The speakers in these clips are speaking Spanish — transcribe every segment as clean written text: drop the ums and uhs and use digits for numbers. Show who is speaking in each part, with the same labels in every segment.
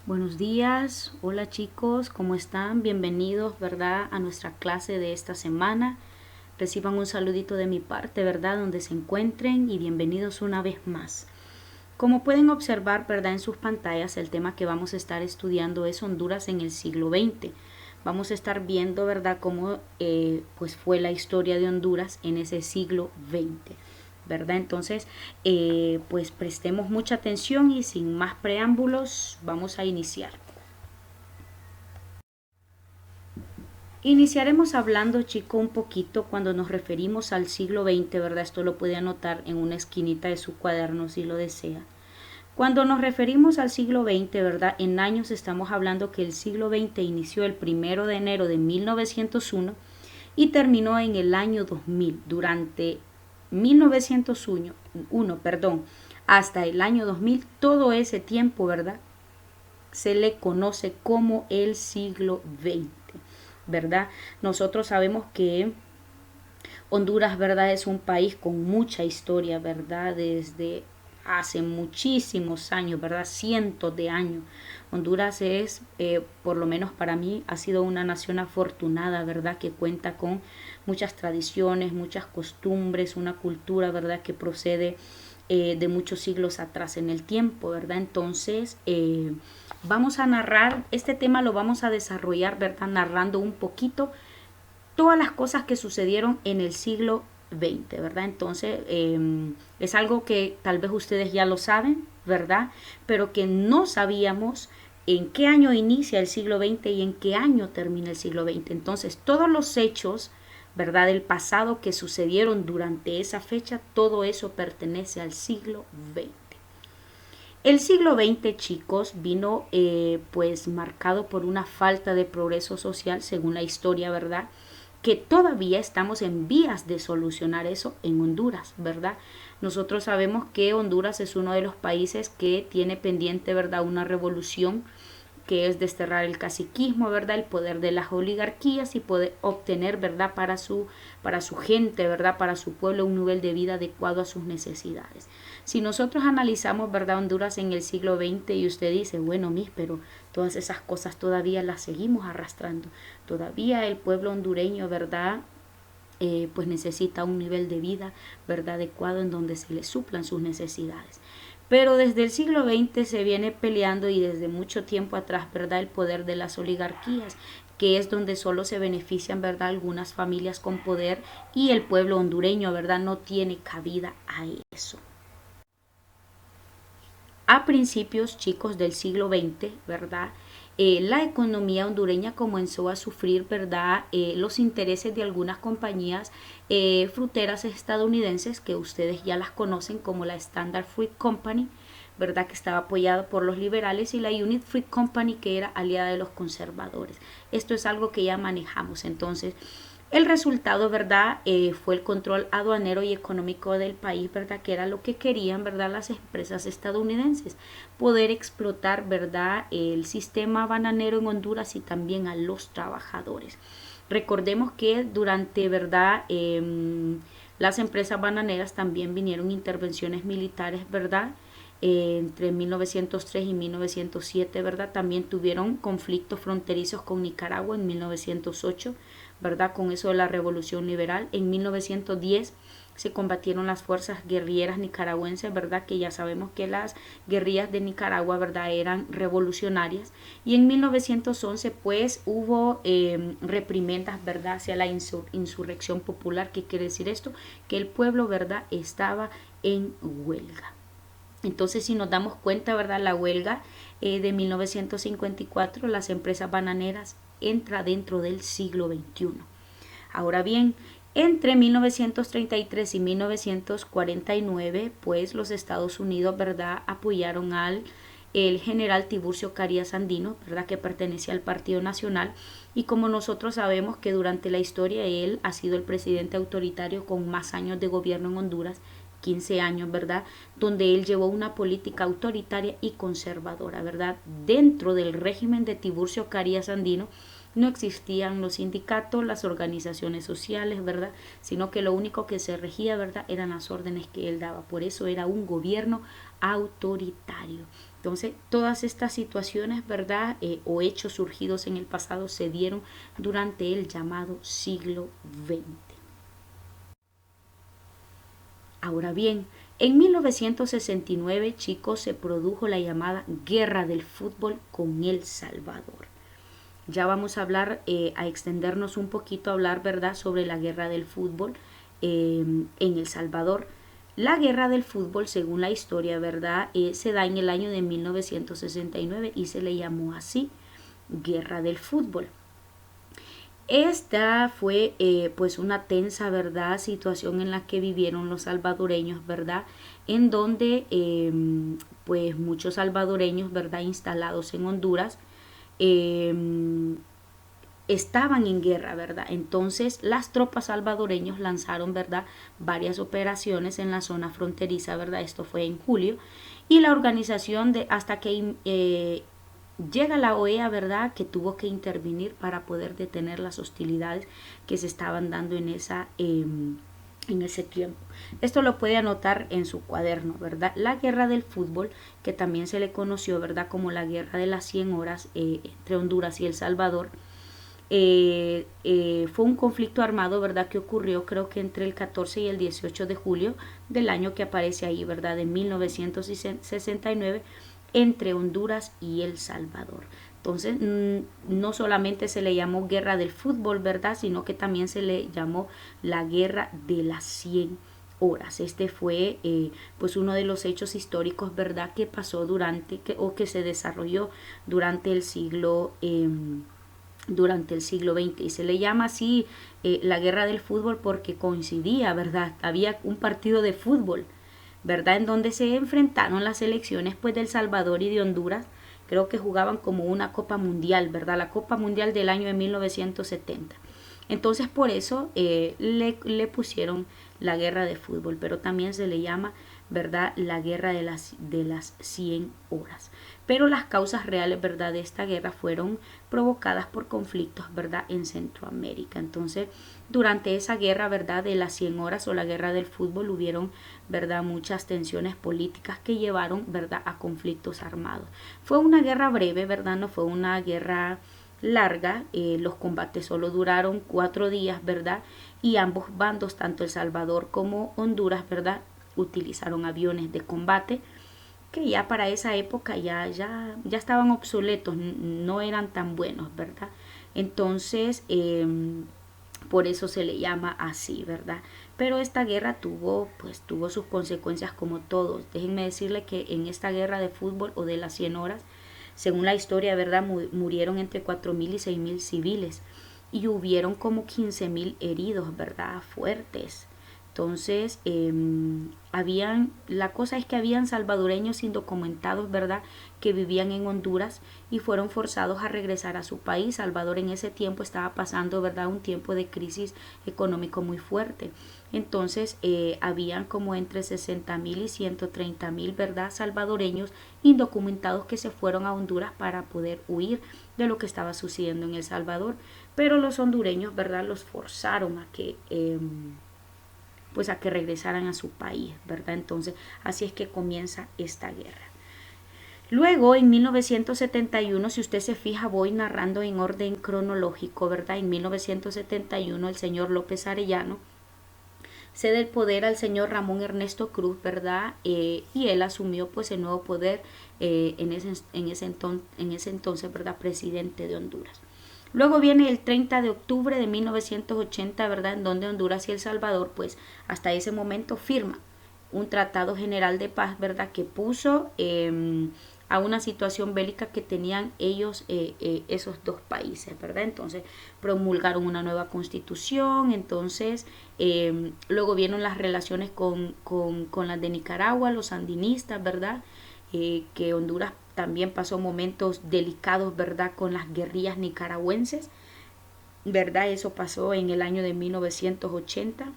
Speaker 1: Buenos días, hola chicos, ¿cómo están? Bienvenidos, ¿verdad? A nuestra clase de esta semana. Reciban un saludito de mi parte, ¿verdad? Donde se encuentren y bienvenidos una vez más. Como pueden observar, ¿verdad? En sus pantallas, el tema que vamos a estar estudiando es Honduras en el siglo XX. Vamos a estar viendo, ¿verdad? Cómo pues fue la historia de Honduras en ese siglo XX. ¿Verdad? Entonces, pues prestemos mucha atención y sin más preámbulos, vamos a iniciar. Iniciaremos hablando, chico, un poquito cuando nos referimos al siglo XX, ¿verdad? Esto lo puede anotar en una esquinita de su cuaderno si lo desea. Cuando nos referimos al siglo XX, ¿verdad? En años estamos hablando que el siglo XX inició el 1 de enero de 1901 y terminó en el año 2000. Durante 1901, hasta el año 2000, todo ese tiempo, ¿verdad? Se le conoce como el siglo XX, ¿verdad? Nosotros sabemos que Honduras, ¿verdad? Es un país con mucha historia, ¿verdad? Desde hace muchísimos años, ¿verdad? Cientos de años. Honduras es, por lo menos para mí, ha sido una nación afortunada, ¿verdad? Que cuenta con muchas tradiciones, muchas costumbres, una cultura, ¿verdad? Que procede de muchos siglos atrás en el tiempo, ¿verdad? Entonces, vamos a narrar, este tema lo vamos a desarrollar, ¿verdad? Narrando un poquito todas las cosas que sucedieron en el siglo XX, ¿verdad? Entonces, es algo que tal vez ustedes ya lo saben, ¿verdad? Pero que no sabíamos en qué año inicia el siglo XX y en qué año termina el siglo XX. Entonces, todos los hechos, ¿verdad? Del pasado que sucedieron durante esa fecha, todo eso pertenece al siglo XX. El siglo XX, chicos, vino pues marcado por una falta de progreso social, según la historia, ¿verdad? Que todavía estamos en vías de solucionar eso en Honduras, ¿verdad? Nosotros sabemos que Honduras es uno de los países que tiene pendiente, ¿verdad?, una revolución que es desterrar el caciquismo, ¿verdad? El poder de las oligarquías y poder obtener, ¿verdad? Para su gente, ¿verdad? Para su pueblo un nivel de vida adecuado a sus necesidades. Si nosotros analizamos, ¿verdad? Honduras en el siglo XX y usted dice, bueno, pero todas esas cosas todavía las seguimos arrastrando. Todavía el pueblo hondureño, ¿verdad? Pues necesita un nivel de vida, ¿verdad?, adecuado en donde se le suplan sus necesidades. Pero desde el siglo XX se viene peleando y desde mucho tiempo atrás, ¿verdad?, el poder de las oligarquías, que es donde solo se benefician, ¿verdad?, algunas familias con poder y el pueblo hondureño, ¿verdad?, no tiene cabida a eso. A principios, chicos, del siglo XX, ¿verdad? La economía hondureña comenzó a sufrir, ¿verdad? Los intereses de algunas compañías fruteras estadounidenses que ustedes ya las conocen como la Standard Fruit Company, ¿verdad? Que estaba apoyada por los liberales y la Unit Fruit Company que era aliada de los conservadores. Esto es algo que ya manejamos. Entonces, el resultado, ¿verdad? Fue el control aduanero y económico del país, ¿verdad? Que era lo que querían, ¿verdad? Las empresas estadounidenses. Poder explotar, ¿verdad? El sistema bananero en Honduras y también a los trabajadores. Recordemos que durante, ¿verdad? Las empresas bananeras también vinieron intervenciones militares, ¿verdad? Entre 1903 y 1907, ¿verdad? También tuvieron conflictos fronterizos con Nicaragua en 1908, ¿verdad? Con eso de la revolución liberal. En 1910 se combatieron las fuerzas guerrilleras nicaragüenses, ¿verdad? Que ya sabemos que las guerrillas de Nicaragua, ¿verdad?, eran revolucionarias. Y en 1911, pues, hubo reprimendas, ¿verdad?, hacia la insurrección popular. ¿Qué quiere decir esto? Que el pueblo, ¿verdad?, estaba en huelga. Entonces, si nos damos cuenta, ¿verdad? La huelga de 1954, las empresas bananeras entra dentro del siglo XXI. Ahora bien, entre 1933 y 1949, pues los Estados Unidos, ¿verdad?, apoyaron al el general Tiburcio Carías Andino, ¿verdad?, que pertenecía al Partido Nacional, y como nosotros sabemos que durante la historia él ha sido el presidente autoritario con más años de gobierno en Honduras, 15 años, ¿verdad?, donde él llevó una política autoritaria y conservadora, ¿verdad? Dentro del régimen de Tiburcio Carías Andino no existían los sindicatos, las organizaciones sociales, ¿verdad? Sino que lo único que se regía, ¿verdad?, eran las órdenes que él daba. Por eso era un gobierno autoritario. Entonces, todas estas situaciones, ¿verdad? O hechos surgidos en el pasado se dieron durante el llamado siglo XX. Ahora bien, en 1969, chicos, se produjo la llamada Guerra del Fútbol con El Salvador. Ya vamos a hablar, a extendernos un poquito, a hablar, ¿verdad?, sobre la Guerra del Fútbol en El Salvador. La Guerra del Fútbol, según la historia, ¿verdad?, se da en el año de 1969 y se le llamó así, Guerra del Fútbol. Esta fue pues una tensa, ¿verdad?, situación en la que vivieron los salvadoreños, ¿verdad?, en donde pues muchos salvadoreños, ¿verdad?, instalados en Honduras, estaban en guerra, ¿verdad? Entonces las tropas salvadoreños lanzaron, ¿verdad?, varias operaciones en la zona fronteriza, ¿verdad? Esto fue en julio, y la organización hasta que llega la OEA, ¿verdad?, que tuvo que intervenir para poder detener las hostilidades que se estaban dando en ese tiempo. Esto lo puede anotar en su cuaderno, ¿verdad? La guerra del fútbol, que también se le conoció, ¿verdad?, como la guerra de las 100 horas entre Honduras y El Salvador, fue un conflicto armado, ¿verdad?, que ocurrió creo que entre el 14 y el 18 de julio del año que aparece ahí, ¿verdad?, de 1969, entre Honduras y El Salvador. Entonces, no solamente se le llamó guerra del fútbol, ¿verdad?, sino que también se le llamó la guerra de las 100 horas. Este fue pues uno de los hechos históricos, ¿verdad?, que pasó o que se desarrolló durante el siglo XX, y se le llama así la guerra del fútbol porque coincidía, ¿verdad? Había un partido de fútbol, ¿verdad?, en donde se enfrentaron las selecciones pues de El Salvador y de Honduras. Creo que jugaban como una Copa Mundial, ¿verdad? La Copa Mundial del año de 1970. Entonces por eso le pusieron la guerra de fútbol, pero también se le llama, ¿verdad?, la guerra de las 100 horas. Pero las causas reales, ¿verdad?, de esta guerra fueron provocadas por conflictos, ¿verdad?, en Centroamérica. Entonces, durante esa guerra, ¿verdad?, de las 100 horas o la guerra del fútbol, hubieron, ¿verdad?, muchas tensiones políticas que llevaron, ¿verdad?, a conflictos armados. Fue una guerra breve, ¿verdad?, no fue una guerra larga. Los combates solo duraron 4 días, ¿verdad?, y ambos bandos, tanto El Salvador como Honduras, ¿verdad?, utilizaron aviones de combate que ya para esa época ya estaban obsoletos, no eran tan buenos, ¿verdad? Entonces, por eso se le llama así, ¿verdad? Pero esta guerra tuvo sus consecuencias como todos. Déjenme decirle que en esta guerra de fútbol o de las 100 horas, según la historia, ¿verdad?, murieron entre 4.000 y 6.000 civiles y hubieron como 15.000 heridos, ¿verdad?, fuertes. Entonces, la cosa es que habían salvadoreños indocumentados, ¿verdad?, que vivían en Honduras y fueron forzados a regresar a su país. Salvador en ese tiempo estaba pasando, ¿verdad?, un tiempo de crisis económico muy fuerte. Entonces, habían como entre 60.000 y 130.000, ¿verdad?, salvadoreños indocumentados que se fueron a Honduras para poder huir de lo que estaba sucediendo en El Salvador. Pero los hondureños, ¿verdad?, los forzaron a que regresaran a su país, ¿verdad? Entonces, así es que comienza esta guerra. Luego, en 1971, si usted se fija, voy narrando en orden cronológico, ¿verdad? En 1971, el señor López Arellano cede el poder al señor Ramón Ernesto Cruz, ¿verdad? Y él asumió pues el nuevo poder en ese entonces, ¿verdad?, presidente de Honduras. Luego viene el 30 de octubre de 1980, ¿verdad?, en donde Honduras y El Salvador, pues hasta ese momento firman un tratado general de paz, ¿verdad?, que puso a una situación bélica que tenían ellos, esos dos países, ¿verdad? Entonces promulgaron una nueva constitución. Entonces luego vieron las relaciones con las de Nicaragua, los sandinistas, ¿verdad?, que Honduras también pasó momentos delicados, ¿verdad?, con las guerrillas nicaragüenses, ¿verdad? Eso pasó en el año de 1980.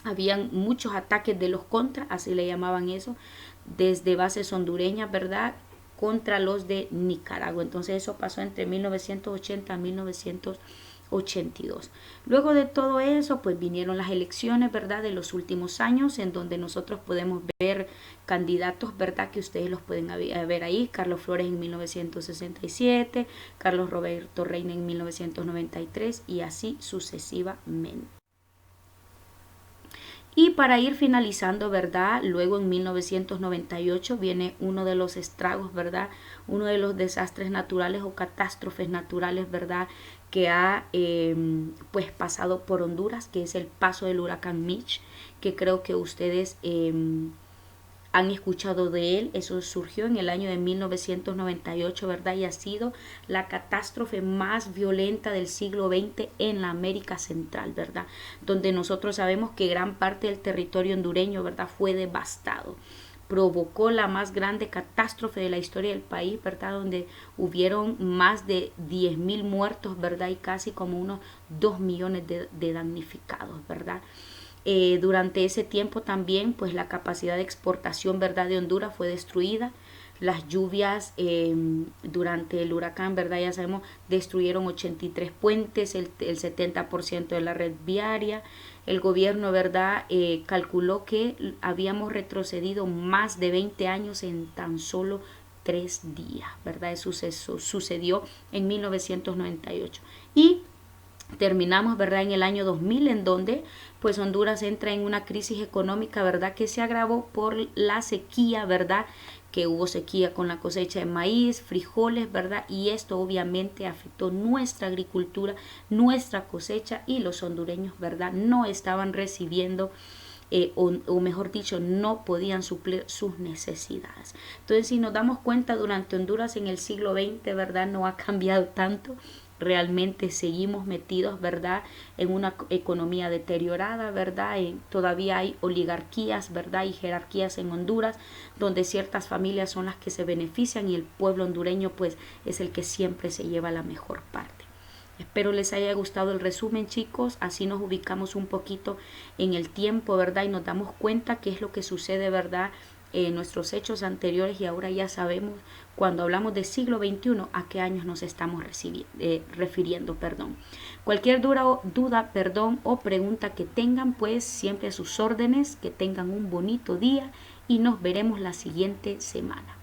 Speaker 1: Habían muchos ataques de los contras, así le llamaban eso, desde bases hondureñas, ¿verdad?, contra los de Nicaragua. Entonces eso pasó entre 1980 y 1982. 82. Luego de todo eso, pues vinieron las elecciones, ¿verdad? De los últimos años, en donde nosotros podemos ver candidatos, ¿verdad? Que ustedes los pueden ver ahí. Carlos Flores en 1967, Carlos Roberto Reina en 1993 y así sucesivamente. Y para ir finalizando, ¿verdad? Luego en 1998 viene uno de los estragos, ¿verdad? Uno de los desastres naturales o catástrofes naturales, ¿verdad? Que ha pues pasado por Honduras, que es el paso del huracán Mitch, que creo que ustedes han escuchado de él. Eso surgió en el año de 1998, ¿verdad? Y ha sido la catástrofe más violenta del siglo XX en la América Central, ¿verdad? Donde nosotros sabemos que gran parte del territorio hondureño, ¿verdad? Fue devastado. Provocó la más grande catástrofe de la historia del país, ¿verdad? Donde hubieron más de 10.000 muertos, ¿verdad? Y casi como unos 2 millones de damnificados, ¿verdad? Durante ese tiempo también pues la capacidad de exportación, ¿verdad?, de Honduras fue destruida. Las lluvias durante el huracán, ¿verdad?, ya sabemos, destruyeron 83 puentes, el 70% de la red viaria. El gobierno, ¿verdad?, calculó que habíamos retrocedido más de 20 años en tan solo 3 días, ¿verdad? Eso sucedió en 1998. Y terminamos, ¿verdad?, en el año 2000, en donde pues Honduras entra en una crisis económica, ¿verdad?, que se agravó por la sequía, ¿verdad?, que hubo sequía con la cosecha de maíz, frijoles, ¿verdad? Y esto obviamente afectó nuestra agricultura, nuestra cosecha, y los hondureños, ¿verdad?, no estaban recibiendo o mejor dicho, no podían suplir sus necesidades. Entonces, si nos damos cuenta, durante Honduras en el siglo XX, ¿verdad?, no ha cambiado tanto. Realmente seguimos metidos, ¿verdad?, en una economía deteriorada, ¿verdad? Todavía hay oligarquías, ¿verdad?, y jerarquías en Honduras, donde ciertas familias son las que se benefician y el pueblo hondureño pues es el que siempre se lleva la mejor parte. Espero les haya gustado el resumen, chicos. Así nos ubicamos un poquito en el tiempo, ¿verdad? Y nos damos cuenta qué es lo que sucede, ¿verdad?, en nuestros hechos anteriores, y ahora ya sabemos, cuando hablamos de siglo XXI, a qué años nos estamos refiriendo. Cualquier duda, o pregunta que tengan, pues siempre a sus órdenes. Que tengan un bonito día y nos veremos la siguiente semana.